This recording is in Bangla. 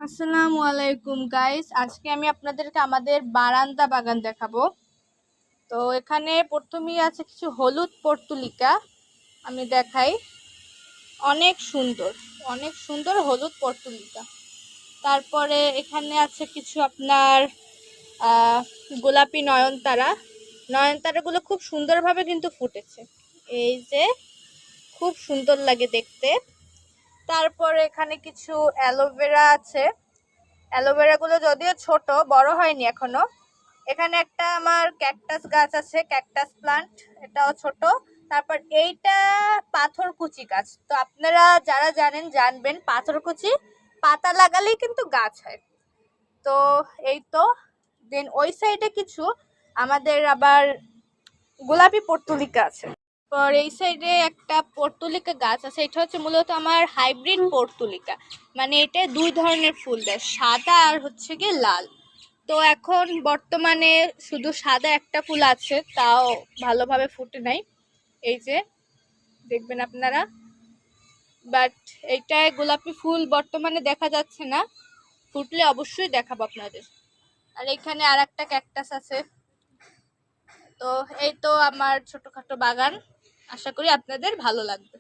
আসসালামু আলাইকুম গাইস, আজকে আমি আপনাদেরকে আমাদের বারান্দা বাগান দেখাবো। তো এখানে প্রথমেই আছে কিছু হলুদ পর্তুলিকা, আমি দেখাই। অনেক সুন্দর, অনেক সুন্দর হলুদ পর্তুলিকা। তারপরে এখানে আছে কিছু আপনার গোলাপি নয়নতারা। নয়নতারাগুলো খুব সুন্দরভাবে কিন্তু ফুটেছে, এই যে খুব সুন্দর লাগে দেখতে। তারপরে এখানে কিছু অ্যালোভেরা আছে। অ্যালোভেরা গুলো যদিও ছোট, বড় হয়নি এখনো। এখানে একটা আমার ক্যাকটাস গাছ আছে, ক্যাকটাস প্লান্ট, এটাও ছোট। তারপর এইটা পাথরকুচি গাছ। তো আপনারা যারা জানবেন পাথরকুচি পাতা লাগালেই কিন্তু গাছ হয়। তো এই তো দেন ওই সাইডে কিছু আমাদের আবার গোলাপি পর্তুলিকা আছে। পর এই সাইডে একটা পর্তুলিকা গাছ আছে, এটা হচ্ছে মূলত আমার হাইব্রিড পর্তুলিকা। মানে এটা দুই ধরনের ফুল দেয়, সাদা আর হচ্ছে গিয়ে লাল। তো এখন বর্তমানে শুধু সাদা একটা ফুল আছে, তাও ভালোভাবে ফুটে নাই, এই যে দেখবেন আপনারা। বাট এইটায় গোলাপি ফুল বর্তমানে দেখা যাচ্ছে না, ফুটলে অবশ্যই দেখাবো আপনাদের। আর এখানে আর একটা ক্যাকটাস আছে। তো এই তো আমার ছোটখাটো বাগান, আশা করি আপনাদের ভালো লাগবে।